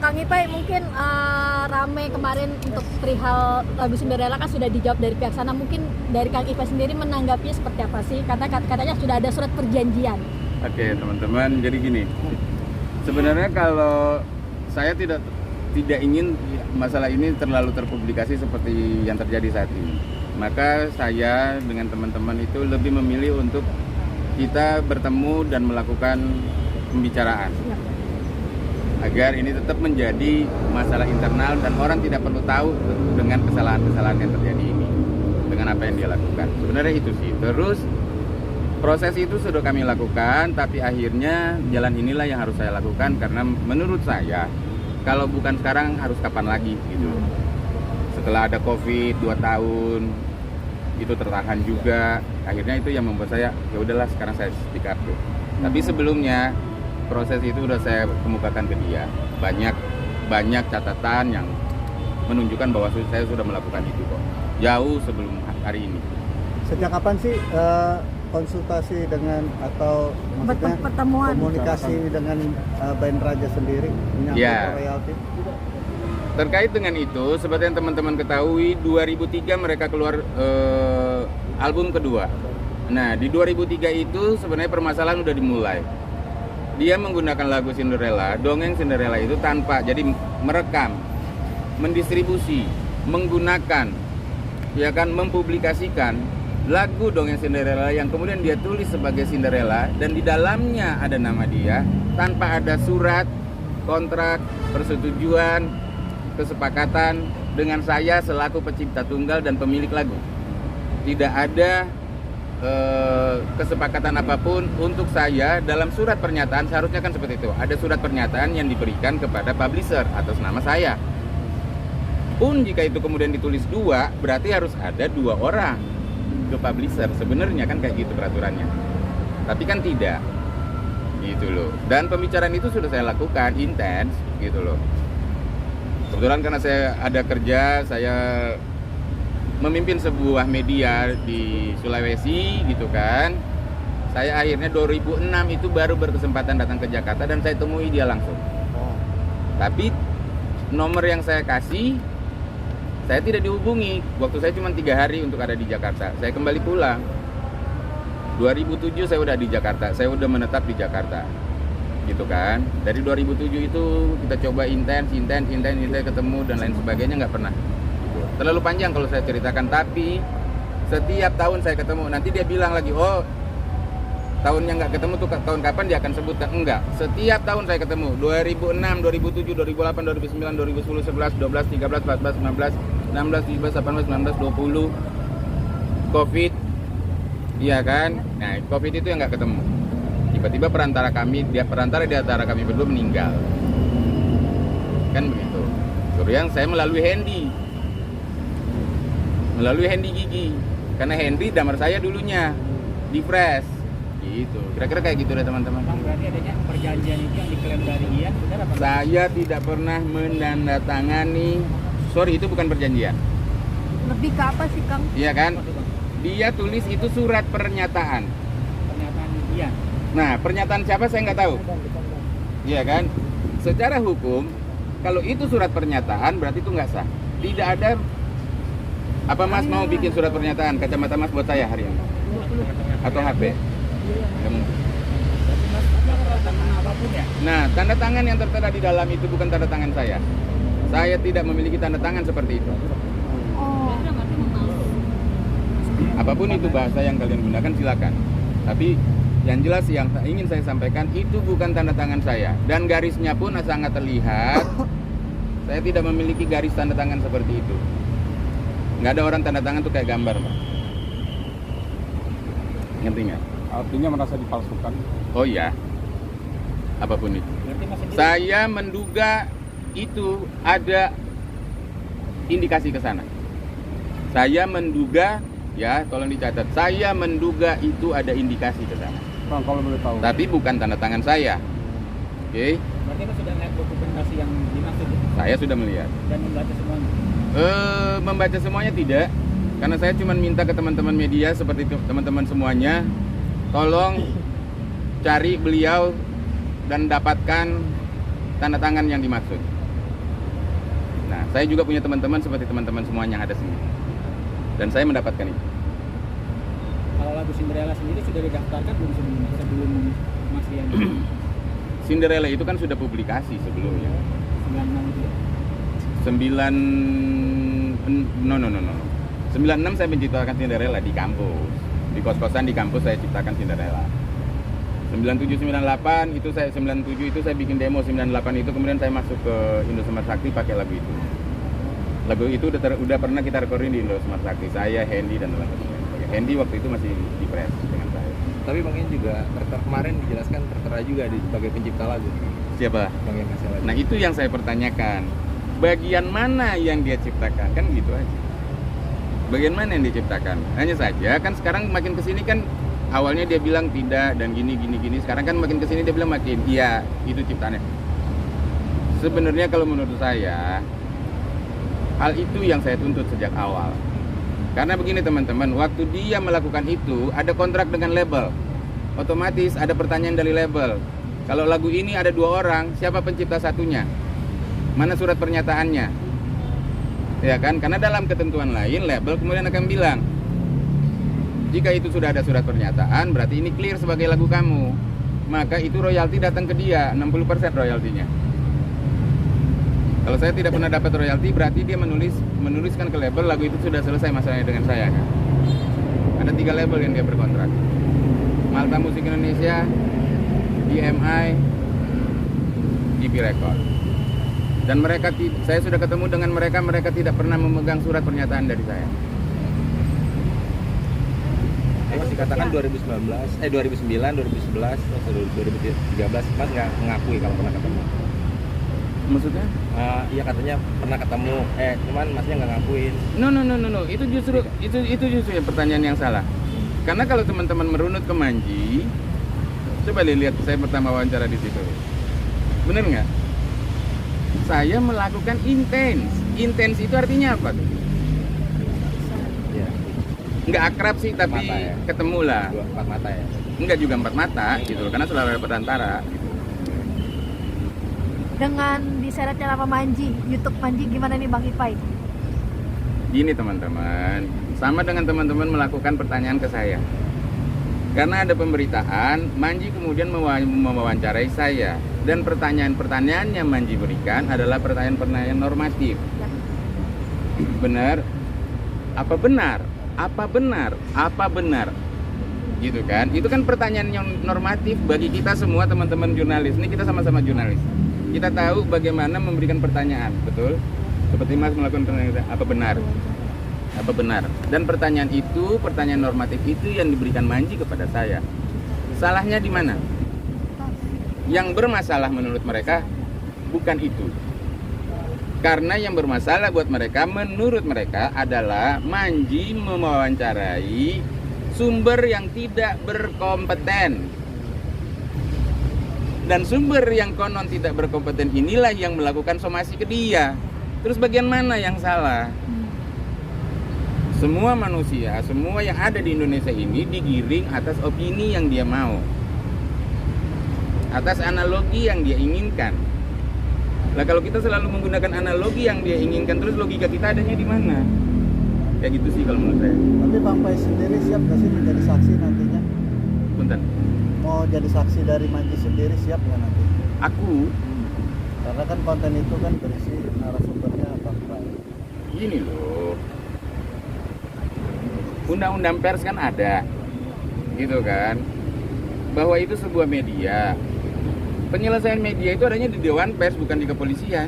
Kang Ipai mungkin rame kemarin untuk perihal lagu Cinderella kan sudah dijawab dari pihak sana. Mungkin dari Kang Ipai sendiri menanggapinya seperti apa sih? Karena katanya sudah ada surat perjanjian. Oke teman-teman, jadi gini. Sebenarnya kalau saya tidak ingin masalah ini terlalu terpublikasi seperti yang terjadi saat ini. Maka saya dengan teman-teman itu lebih memilih untuk kita bertemu dan melakukan pembicaraan. Agar ini tetap menjadi masalah internal dan orang tidak perlu tahu dengan kesalahan-kesalahan yang terjadi ini, dengan apa yang dia lakukan. Sebenarnya itu sih. Terus proses itu sudah kami lakukan, tapi akhirnya jalan inilah yang harus saya lakukan karena menurut saya kalau bukan sekarang harus kapan lagi gitu. Setelah ada Covid 2 tahun itu tertahan juga, akhirnya itu yang membuat saya ya udahlah sekarang saya speak up tuh. Tapi sebelumnya proses itu udah saya kemukakan ke dia, banyak catatan yang menunjukkan bahwa saya sudah melakukan itu kok jauh sebelum hari ini. Sejak kapan sih konsultasi dengan atau maksudnya pertemuan komunikasi dengan band Raja sendiri menyangkut royalti? Terkait dengan itu, seperti yang teman-teman ketahui, 2003 mereka keluar album kedua. Nah, di 2003 itu sebenarnya permasalahan udah dimulai. Dia menggunakan lagu Cinderella, dongeng Cinderella itu tanpa, jadi merekam, mendistribusi, menggunakan, ya kan, mempublikasikan lagu dongeng Cinderella yang kemudian dia tulis sebagai Cinderella dan di dalamnya ada nama dia tanpa ada surat, kontrak, persetujuan, kesepakatan dengan saya selaku pencipta tunggal dan pemilik lagu. Tidak ada kesepakatan apapun untuk saya dalam surat pernyataan. Seharusnya kan seperti itu, ada surat pernyataan yang diberikan kepada publisher atas nama saya. Pun jika itu kemudian ditulis dua, berarti harus ada dua orang ke publisher. Sebenarnya kan kayak gitu peraturannya, tapi kan tidak gitu loh. Dan pembicaraan itu sudah saya lakukan intens gitu loh. Kebetulan karena saya ada kerja, saya memimpin sebuah media di Sulawesi gitu kan. Saya akhirnya 2006 itu baru berkesempatan datang ke Jakarta dan saya temui dia langsung. Tapi nomor yang saya kasih, saya tidak dihubungi. Waktu saya cuma 3 hari untuk ada di Jakarta. Saya kembali pulang. 2007 saya udah di Jakarta, saya udah menetap di Jakarta gitu kan. Dari 2007 itu kita coba intens ketemu dan lain sebagainya, nggak pernah. Terlalu panjang kalau saya ceritakan, tapi setiap tahun saya ketemu. Nanti dia bilang lagi, oh tahunnya nggak ketemu tuh tahun kapan, dia akan sebutkan. Enggak, setiap tahun saya ketemu. 2006, 2007, 2008, 2009, 2010, 11, 12, 13, 14, 15, 16, 17, 18, 19, 20 Covid, iya kan. Nah Covid itu yang nggak ketemu. Tiba-tiba perantara di antara kami berdua meninggal, kan begitu. Kemudian saya melalui Hendy Gigi, karena Hendy damar saya dulunya di Fresh gitu. Kira-kira kayak gitu deh teman-teman. Bang, berarti adanya perjanjian itu yang diklaim dari Ian, benar apa? Saya tidak pernah menandatangani. Sorry, itu bukan perjanjian. lebih ke apa sih Kang? Iya kan? Dia tulis itu surat pernyataan. Pernyataan Ian. Nah, pernyataan siapa saya nggak tahu. Iya kan? Secara hukum, kalau itu surat pernyataan berarti itu nggak sah. Tidak ada. Apa Mas mau bikin surat pernyataan? Kacamata Mas buat saya hari ini. Atau HP? Berarti Mas tidak tanda tangan apapun ya? Nah, tanda tangan yang tertera di dalam itu bukan tanda tangan saya. Saya tidak memiliki tanda tangan seperti itu. Oh. Apapun itu bahasa yang kalian gunakan silakan. Tapi yang jelas yang ingin saya sampaikan itu bukan tanda tangan saya. Dan garisnya pun sangat terlihat. Saya tidak memiliki garis tanda tangan seperti itu. Nggak ada orang tanda tangan tuh kayak gambar, Pak. Ngerti nggak? Artinya merasa dipalsukan. Oh iya. Apapun itu. Berarti Mas sendiri Saya menduga itu ada indikasi ke sana. Saya menduga, ya tolong dicatat. Saya menduga itu ada indikasi ke sana. Bang, kalau boleh tahu. Tapi bukan tanda tangan saya. Oke? berarti Mas sudah melihat dokumentasi yang dimaksud itu Saya sudah melihat. dan membaca semuanya. Membaca semuanya tidak, karena saya cuma minta ke teman-teman media seperti itu, teman-teman semuanya, tolong cari beliau dan dapatkan tanda tangan yang dimaksud. Nah, saya juga punya teman-teman seperti teman-teman semuanya yang ada sini. Dan saya mendapatkan itu. Kalau lagu Cinderella sendiri sudah didaftarkan belum sebelum Mas Rian? Cinderella itu kan sudah publikasi sebelumnya. 96 itu ya? 96 saya menciptakan Cinderella di kampus. Di kos-kosan di kampus saya ciptakan Cinderella. 97 98 itu saya 97 itu saya bikin demo, 98 itu kemudian saya masuk ke Indosmart Sakti pakai lagu itu. Lagu itu udah pernah kita recording di Indosmart Sakti, saya, Hendy dan teman-teman. Hendy waktu itu masih di press dengan saya. Tapi Bang Ian juga kemarin dijelaskan tertera juga sebagai pencipta lagu. Siapa? Bang Ian kasih lagu. Nah itu yang saya pertanyakan. Bagian mana yang dia ciptakan? Kan gitu aja. Bagian mana yang diciptakan? Hanya saja kan sekarang makin kesini kan awalnya dia bilang tidak dan gini. Sekarang kan makin kesini dia bilang makin iya itu ciptaannya. Sebenarnya kalau menurut saya hal itu yang saya tuntut sejak awal. Karena begini teman-teman, waktu dia melakukan itu ada kontrak dengan label. Otomatis ada pertanyaan dari label. Kalau lagu ini ada 2 orang, siapa pencipta satunya? Mana surat pernyataannya? Ya kan? Karena dalam ketentuan lain label kemudian akan bilang, jika itu sudah ada surat pernyataan, berarti ini clear sebagai lagu kamu. Maka itu royalti datang ke dia, 60% royaltinya. Kalau saya tidak pernah dapat royalti, berarti dia menuliskan ke label lagu itu sudah selesai masalahnya dengan saya kan. Ada 3 label yang dia berkontrak. Malta Musik Indonesia, EMI, GB Record. Dan saya sudah ketemu dengan mereka tidak pernah memegang surat pernyataan dari saya. Mas dikatakan 2009, 2011, 2013 Mas nggak mengakui kalau pernah ketemu. Maksudnya? Iya katanya pernah ketemu, cuman Masnya nggak ngakuin. No. Itu justru yang pertanyaan yang salah. Karena kalau teman-teman merunut ke Manji, coba lihat saya pertama wawancara di situ. Bener nggak? Saya melakukan intens. Intens itu artinya apa tuh? Iya. Nggak akrab sih, tapi Mata ya? ketemu lah. 4 mata ya. Enggak juga 4 mata gitu loh, karena selalu ada perantara gitu. Dengan diseretnya nama Manji, YouTube Manji, gimana nih Bang Ipai? Gini teman-teman, sama dengan teman-teman melakukan pertanyaan ke saya. Karena ada pemberitaan, Manji kemudian mewawancarai saya. Dan pertanyaan-pertanyaan yang Manji berikan adalah pertanyaan-pertanyaan normatif. Benar? Apa benar? Apa benar? Apa benar? Gitu kan? Itu kan pertanyaan yang normatif bagi kita semua teman-teman jurnalis. Ini kita sama-sama jurnalis. Kita tahu bagaimana memberikan pertanyaan, betul? Seperti Mas melakukan pertanyaan, apa benar? Apa benar? Dan pertanyaan itu, pertanyaan normatif itu yang diberikan Manji kepada saya. Salahnya di mana? Yang bermasalah menurut mereka bukan itu. Karena yang bermasalah buat mereka, menurut mereka adalah Manji mewawancarai sumber yang tidak berkompeten. Dan sumber yang konon tidak berkompeten inilah yang melakukan somasi ke dia. Terus bagian mana yang salah? Semua manusia, semua yang ada di Indonesia ini digiring atas opini yang dia mau, atas analogi yang dia inginkan. Nah kalau kita selalu menggunakan analogi yang dia inginkan, terus logika kita adanya di mana? Kayak gitu sih kalau menurut saya. Tapi Bang Pai sendiri siap nggak sih menjadi saksi nantinya? Punten. Mau jadi saksi dari Manji sendiri siap nggak nanti? Aku Karena kan konten itu kan berisi narasumbernya Bang Pai. gini loh. Undang-undang pers kan ada, gitu kan? Bahwa itu sebuah media. Penyelesaian media itu adanya di Dewan Pers, bukan di kepolisian.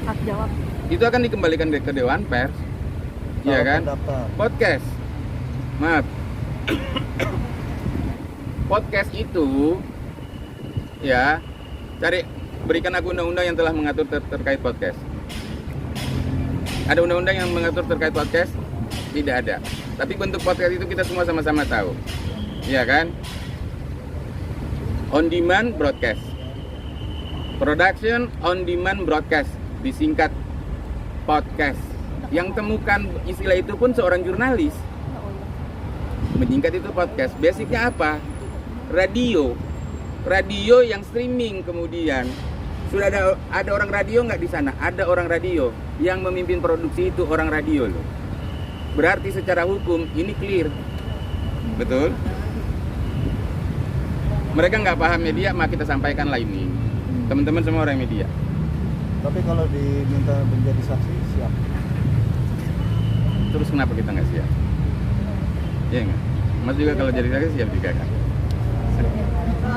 Hak jawab. Itu akan dikembalikan ke Dewan Pers, iya kan? Pendaftar. Podcast, maaf. Podcast itu, ya, berikan aku undang-undang yang telah mengatur terkait podcast. Ada undang-undang yang mengatur terkait podcast? Tidak ada. Tapi bentuk podcast itu kita semua sama-sama tahu, iya kan? On demand broadcast, production on demand broadcast, disingkat podcast. Yang temukan istilah itu pun seorang jurnalis, menyingkat itu podcast. Basicnya apa? Radio yang streaming kemudian Sudah ada orang radio nggak di sana? Ada orang radio. Yang memimpin produksi itu orang radio loh. Berarti secara hukum ini clear. Betul? Mereka nggak paham media, maka kita sampaikan lah ini. Teman-teman semua orang media. Tapi kalau diminta menjadi saksi siap. Terus kenapa kita nggak siap? Iya nggak? Mas juga kalau jadi saksi siap juga kan?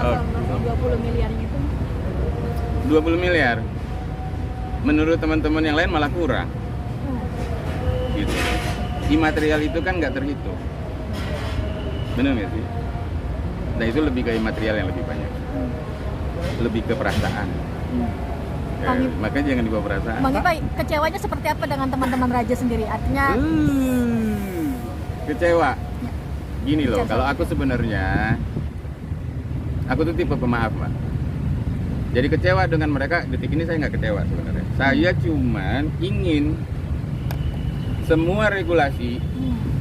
Oh. 20 miliarnya itu 20 miliar. Menurut teman-teman yang lain malah kurang. Gitu. Imaterial itu kan nggak terhitung. Benar nggak sih? Nah itu lebih ke imaterial yang lebih banyak. Lebih ke perasaan. Makanya jangan dibawa perasaan. Bang Ipai, kecewanya seperti apa dengan teman-teman Raja sendiri? Artinya Kecewa. Gini loh, kalau aku sebenarnya aku tuh tipe pemaaf, Mbak. Jadi kecewa dengan mereka, detik ini saya nggak kecewa sebenarnya. Saya cuman ingin semua regulasi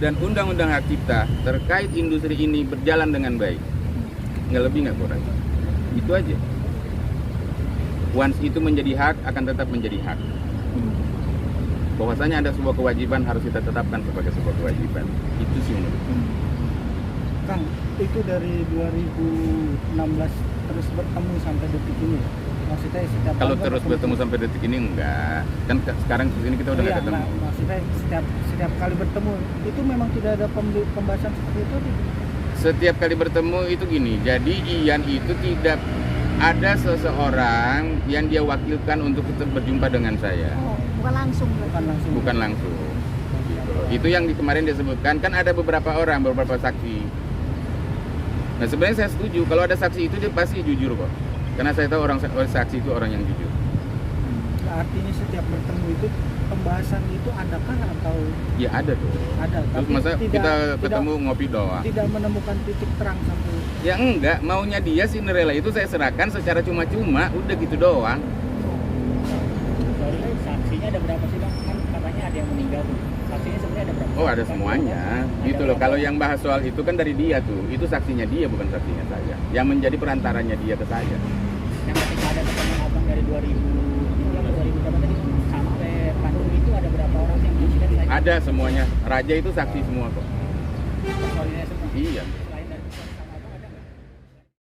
dan undang-undang hak cipta terkait industri ini berjalan dengan baik. Nggak lebih nggak kurang. Itu aja. Once itu menjadi hak, akan tetap menjadi hak. Bahwasanya ada sebuah kewajiban harus kita tetapkan sebagai sebuah kewajiban. Itu sih menurutku. Kang, itu dari 2016 terus bertemu sampai detik ini. Maksudnya setiap Kalau tahun terus bertemu sampai detik ini enggak. Kan sekarang kesini kita udah nggak iya, ketemu. maksudnya setiap kali bertemu itu memang tidak ada pembahasan seperti itu. Setiap kali bertemu itu gini. Jadi Ian itu tidak ada seseorang yang dia wakilkan untuk tetap berjumpa dengan saya. bukan langsung. Bukan langsung. Gitu loh. Itu yang kemarin disebutkan kan ada beberapa orang, beberapa saksi. Nah sebenarnya saya setuju kalau ada saksi itu dia pasti jujur kok. Karena saya tahu orang saksi itu orang yang jujur. Artinya setiap bertemu itu pembahasan itu adakah atau Ya ada tuh. ada? Terus Tapi masa tidak- kita tidak- ketemu ngopi doang? tidak menemukan titik terang sampai. Ya enggak, maunya dia Cinderella itu saya serahkan secara cuma-cuma, udah gitu doang. Sorry, saksinya ada berapa sih Bang? Kan katanya ada yang meninggal tuh. Saksinya sebenarnya ada berapa? Oh ada semuanya, gitu loh. Kalau yang bahas soal itu kan dari dia tuh, itu saksinya dia bukan saksinya saya. Yang menjadi perantaranya dia ke saya. Yang ketika ada teman abang dari 2003 atau 2000 berapa tadi sampai pandemi itu ada berapa orang sih yang menyaksikan? Ada semuanya. Raja itu saksi semua kok. Personilnya semua. Iya.